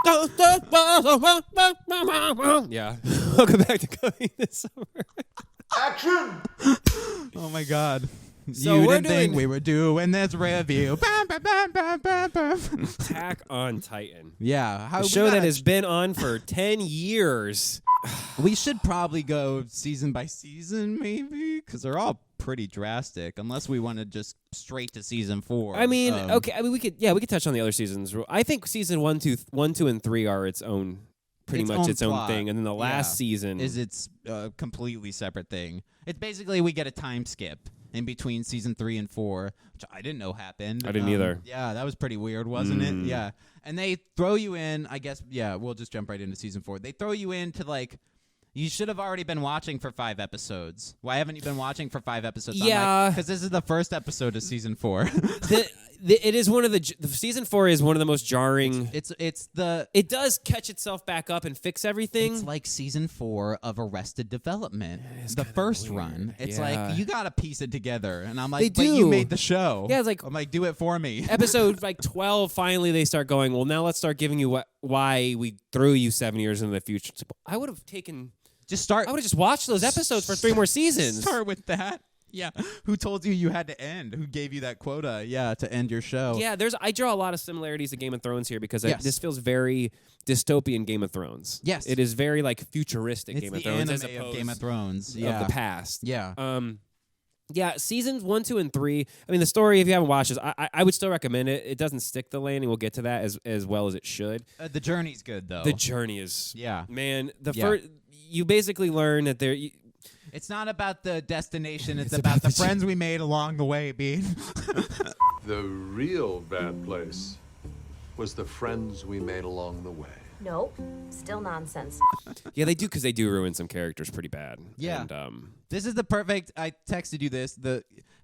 Yeah. Welcome back to Coming This Summer. Action! Oh my God. So you we're didn't think doing- we were doing this review. Attack on Titan. Yeah. A show that has been on for 10 years. We should probably go season by season, maybe, because they're all pretty drastic. Unless we want to just straight to season 4. I mean, okay. I mean, we could touch on the other seasons. I think season 1, 2, and 3 are its own, pretty much its own plot. thing, and then the last season is its completely separate thing. It's basically we get a time skip in between season 3 and 4, which I didn't know happened. I didn't either. Yeah, that was pretty weird, wasn't it? Yeah. And they throw you in, I guess, yeah, we'll just jump right into season 4. They throw you into, like, you should have already been watching for 5 episodes. Why haven't you been watching for 5 episodes? Yeah. Because this is the first episode of season 4. It is one of the season 4 is one of the most jarring. It does catch itself back up and fix everything. It's like season 4 of Arrested Development, the first run. It's like you gotta piece it together, and I'm like, but you made the show. Yeah, it's like I'm like, do it for me. Episode like 12. Finally, they start going. Well, now let's start giving you why we threw you 7 years into the future. I would have taken. I would have just watched those episodes for 3 more seasons. Start with that. Yeah. Who told you had to end? Who gave you that quota? Yeah, to end your show. Yeah, I draw a lot of similarities to Game of Thrones here because this feels very dystopian Game of Thrones. Yes. It is very like futuristic It's Game of the Thrones anime as opposed of Game of Thrones. of Yeah. the past. Yeah. Yeah, seasons 1, 2, and 3. I mean, the story, if you haven't watched this, I would still recommend it. It doesn't stick the landing. We'll get to that as well as it should. The journey's good though. The journey is, Yeah. man. First, you basically learn that there. It's not about the destination. It's about the friends we made along the way, Bean. The real bad place was the friends we made along the way. Nope. Still nonsense. Yeah, they do because they do ruin some characters pretty bad. Yeah. And, This is the perfect. I texted you this.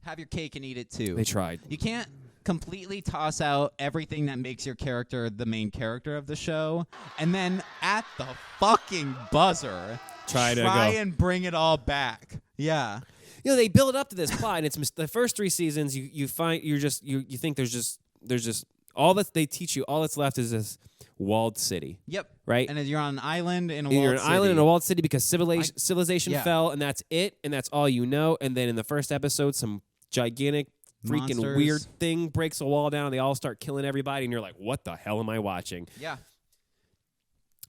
Have your cake and eat it too. they tried. You can't completely toss out everything that makes your character the main character of the show, and then at the fucking buzzer, Try to go. and bring it all back. Yeah. You know, they build up to this plot, and it's the first 3 seasons. You find you think there's just all that they teach you. All that's left is this walled city. Yep. Right. And you're on an island in a You're walled an city. island in a walled city because civilization Yeah. fell, and that's it, and that's all you know. And then in the first episode, some gigantic, freaking Monsters. weird thing breaks a wall down. And they all start killing everybody, and you're like, "What the hell am I watching?" Yeah.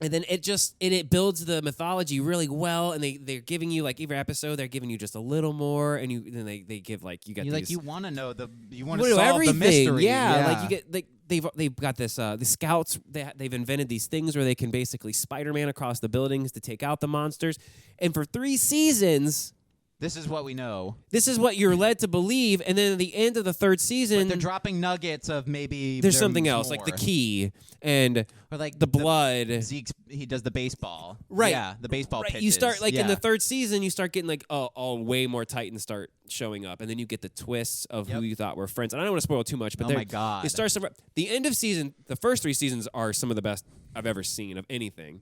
And then it builds the mythology really well, and they're giving you like every episode they're giving you just a little more, and then they give like you got You these, you want to know you wanna want to know solve everything. the mystery. Yeah, like you get they've got this the scouts they've invented these things where they can basically Spider-Man across the buildings to take out the monsters, and for 3 seasons. This is what we know. This is what you're led to believe, and then at the end of the 3rd season, But they're dropping nuggets of maybe there's something else, more. like the key and or like the blood. Zeke's he does the baseball. Right. Yeah, the baseball Right. pitches. You start like in the Yeah. 3rd season, you start getting like way more Titans start showing up, and then you get the twists of who you thought were friends. And I don't want to spoil too much, but Oh my God. it starts to, the end of season. The first 3 seasons are some of the best I've ever seen of anything.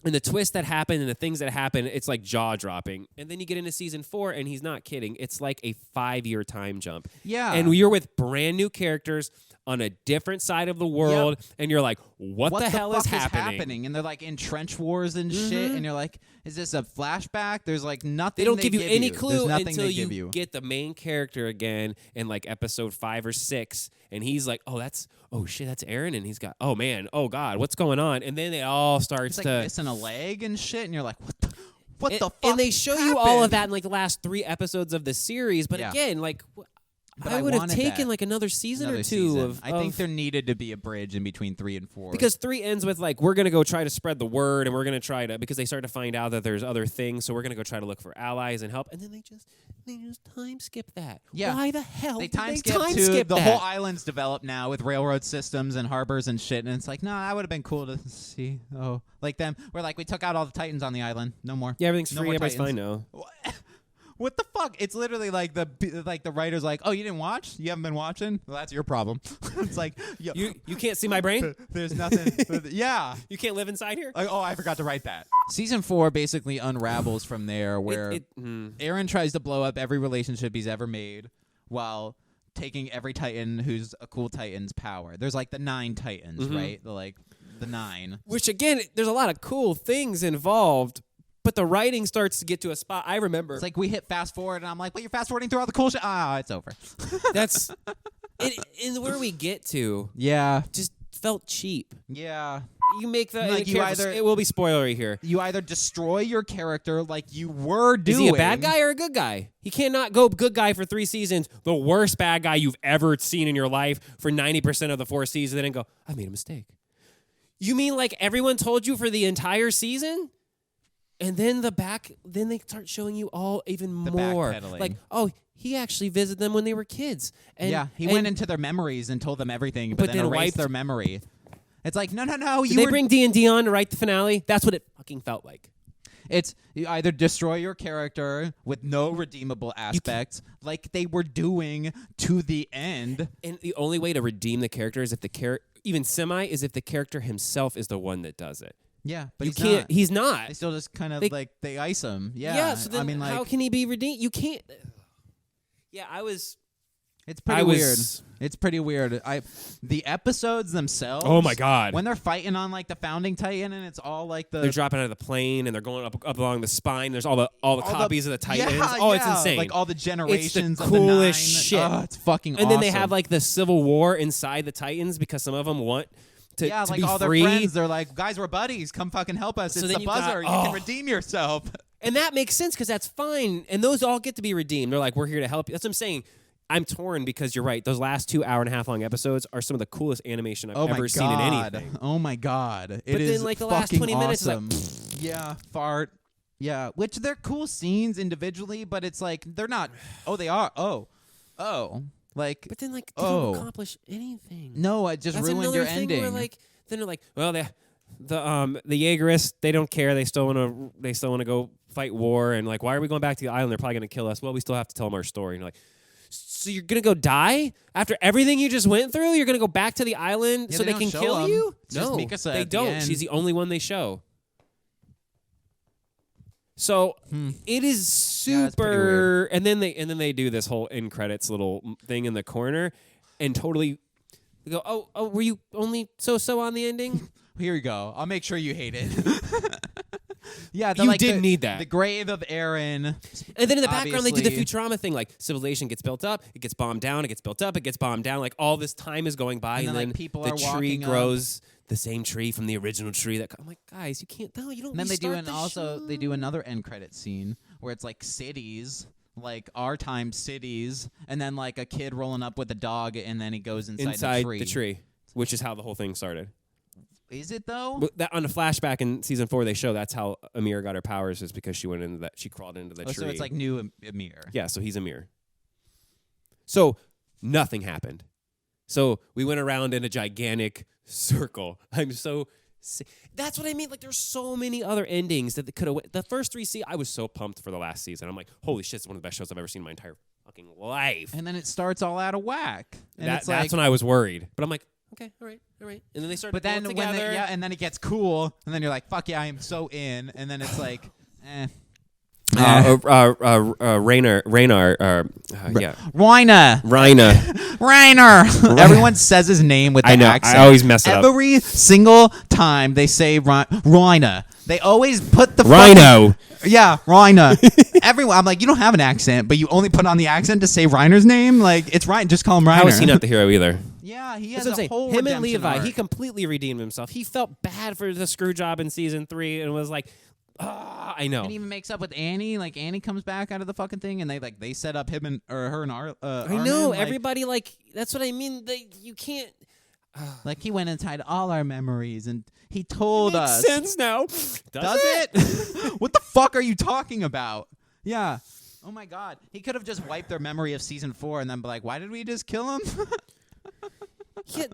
And the twists that happen and the things that happen, it's like jaw-dropping. And then you get into season 4, and he's not kidding. It's like a 5-year time jump. Yeah. And you're with brand new characters on a different side of the world, and you're like, what the hell fuck is happening? And they're like in trench wars and shit, and you're like, is this a flashback? There's like nothing. They don't give you any There's clue nothing until they you give you. get the main character again in like episode 5 or 6, and he's like, oh shit, that's Aaron, and he's got, oh man, oh god, what's going on? And then it all starts It's to like missing a leg and shit, and you're like, what the fuck? and they show you all of that in like the last 3 episodes of the series, but Yeah. again, like But I would have wanted taken that. like another season Another or 2 season. of. I think there needed to be a bridge in between 3 and 4 because 3 ends with like we're gonna go try to spread the word, and we're gonna try to, because they start to find out that there's other things, so we're gonna go try to look for allies and help, and then they just time skip that. Yeah. Why the hell They did time they skip time to skip the that? whole island's developed now with railroad systems and harbors and shit, and it's like, nah, that would have been cool to see. Oh, like them. We're like, we took out all the Titans on the island. No more. Yeah, everything's No free. more Everybody's fine Titans. now. What the fuck? It's literally like the writer's like, oh, you didn't watch? You haven't been watching? Well, that's your problem. It's like, yo, You can't see my brain? there's nothing. Yeah. You can't live inside here? Like, oh, I forgot to write that. Season 4 basically unravels from there, where Aaron tries to blow up every relationship he's ever made while taking every Titan who's a cool Titan's power. There's like the 9 Titans, right? The like the 9. Which again, there's a lot of cool things involved, but the writing starts to get to a spot. I remember It's like we hit fast forward, and I'm like, "But you're fast forwarding through all the cool shit." It's over. that's it. And where we get to Yeah, just felt cheap. yeah. You make the Like, you either- it will be spoilery here. You either destroy your character like you were doing. Is he a bad guy or a good guy? He cannot go good guy for 3 seasons, the worst bad guy you've ever seen in your life for 90% of the 4 seasons, and go, I made a mistake. You mean like everyone told you for the entire season? And then then they start showing you all even more. backpedaling. Like, oh, he actually visited them when they were kids. And, Yeah, he went into their memories and told them everything, but then erased wiped their memory. It's like, no, Did you they were bring D&D on to write the finale? That's what it fucking felt like. It's you either destroy your character with no redeemable aspects, like they were doing to the end. And the only way to redeem the character is if the character, even semi, is if the character himself is the one that does it. Yeah, but You he's can't. not. He's not. They still just kind of they ice him. Yeah, Yeah. So then, I mean, like, how can he be redeemed? You can't. Yeah, I was. it's pretty weird. It's pretty weird. The episodes themselves. Oh my God. When they're fighting on like the founding Titan, and it's all like They're dropping out of the plane and they're going up along the spine. There's all the copies of the Titans. Yeah, It's insane. Like all the generations of coolest the 9. shit. Oh, it's fucking awesome. And then they have like the civil war inside the Titans because some of them want to like be all free. their friends. They're like, guys, we're buddies. Come fucking help us. So It's then the you got- buzzer. You can redeem yourself. And that makes sense because that's fine. And those all get to be redeemed. They're like, we're here to help you. That's what I'm saying. I'm torn because you're right. Those last 2 hour-and-a-half long episodes are some of the coolest animation I've ever seen in anything. Oh my god! It But is then, like, the last fucking 20 minutes is like, awesome. Yeah, fart. Yeah, which they're cool scenes individually, but it's like they're not. Oh, they are. Oh, like. But then, like, they Oh. don't accomplish anything. No, it just That's ruined another your thing ending. Where, like, then they're like, well, the Jaegerists, they don't care. They still want to go fight war. And like, why are we going back to the island? They're probably going to kill us. Well, we still have to tell them our story. And you're like, so you're going to go die after everything you just went through? You're going to go back to the island Yeah, so they they don't can show kill 'em. you? It's just No, Mikasa they at the don't. end. She's the only one they show. So it is Yeah, it's pretty super, and then they do this whole end credits little thing in the corner, and totally go, oh, were you only so on the ending? Here you go. I'll make sure you hate it. Yeah, You didn't need that. The grave of Aaron. And then in the background, they do the Obviously. Futurama thing, like civilization gets built up, it gets bombed down, it gets built up, it gets bombed down. Like all this time is going by, And and then, then like, people the are tree walking up. grows, the same tree from the original tree. That I'm like, guys, you can't. No, you don't. And then they do restart the show. another end credit scene where it's like cities, like our time cities, and then like a kid rolling up with a dog, and then he goes inside the tree, which is how the whole thing started. Is it though? But that on the flashback in season 4, they show that's how Amir got her powers is because she crawled into the tree. So it's like new Amir. Yeah, so he's Amir. So nothing happened. So we went around in a gigantic circle. That's what I mean. Like there's so many other endings that could have. The first 3 I was so pumped for the last season. I'm like, holy shit, it's one of the best shows I've ever seen in my entire fucking life. And then it starts all out of whack. And it's That's like, when I was worried. But I'm like, okay, all right. And then they started but then pulling when together. and then it gets cool, and then you're like, fuck yeah, I am so in. And then it's like, eh. Raynar, yeah. Reiner. Everyone says his name with the I know. accent. I always mess it up. Every single time they say Reiner, they always put the Rhino. Yeah, Reiner. Everyone, I'm like, you don't have an accent, but you only put on the accent to say Reiner's name. Like, it's Reiner. Just call him Reiner. How is he not the hero either? Yeah, he That's has what I'm a saying. whole Him and redemption Levi, arc. he completely redeemed himself. He felt bad for the screw job in season 3 and was like, I know. And he even makes up with Annie. Like Annie comes back out of the fucking thing, and they set up him and or her and I know. Everybody, like, that's what I mean. You can't. Like he went inside all our memories, and he told us. Makes sense now. Does it? What the fuck are you talking about? Yeah. Oh my god. He could have just wiped their memory of season 4 and then be like, "Why did we just kill him?" Yeah,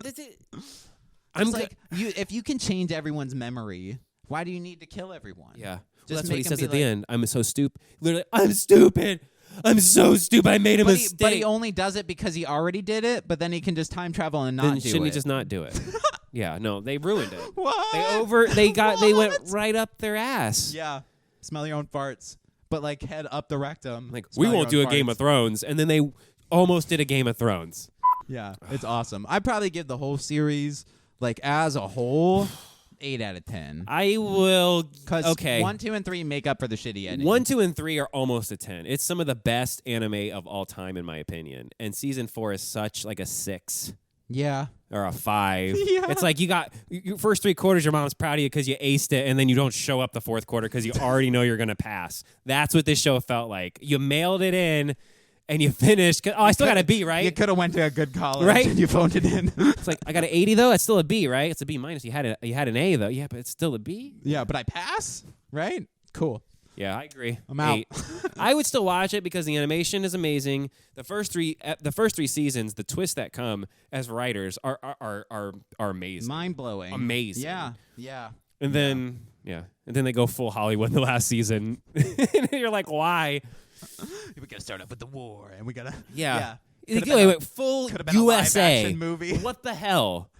I'm like, if you can change everyone's memory, why do you need to kill everyone? Yeah. Just Well, that's what he make him says be at the like- end. I'm so stupid. Literally, I'm stupid. I'm so stupid. I made a mistake. But he only does it because he already did it. But then he can just time travel and not then do shouldn't it. he just not do it? Yeah. No, they ruined it. What? They went right up their ass. Yeah. Smell your own farts, but like head up the rectum. Like Smell we your won't do own a Game farts. of Thrones, and then they almost did a Game of Thrones. Yeah, it's awesome. I'd probably give the whole series, like as a whole, 8 out of 10. I will. Because Okay. 1, 2, and 3 make up for the shitty ending. 1, 2, and 3 are almost a 10. It's some of the best anime of all time, in my opinion. And season 4 is such like a 6 Yeah. or a 5. Yeah. It's like you got your first 3 quarters, your mom's proud of you because you aced it, and then you don't show up the 4th quarter because you already know you're gonna pass. That's what this show felt like. You mailed it in. And you finished. I still got a B, right? You could have went to a good college, Right? and you phoned it in. It's like I got an 80 though. It's still a B, right? It's a B minus. You had an A though. Yeah, but it's still a B. Yeah, but I pass, right? Cool. Yeah, I agree. I'm out. 8. I would still watch it because the animation is amazing. The first three seasons, the twists that come as writers are amazing. Mind blowing. Amazing. Yeah. And then they go full Hollywood in the last season. And you're like, why? We gotta start up with the war, and we gotta. Yeah. Could've Wait, been full could've been a USA live-action movie. What the hell?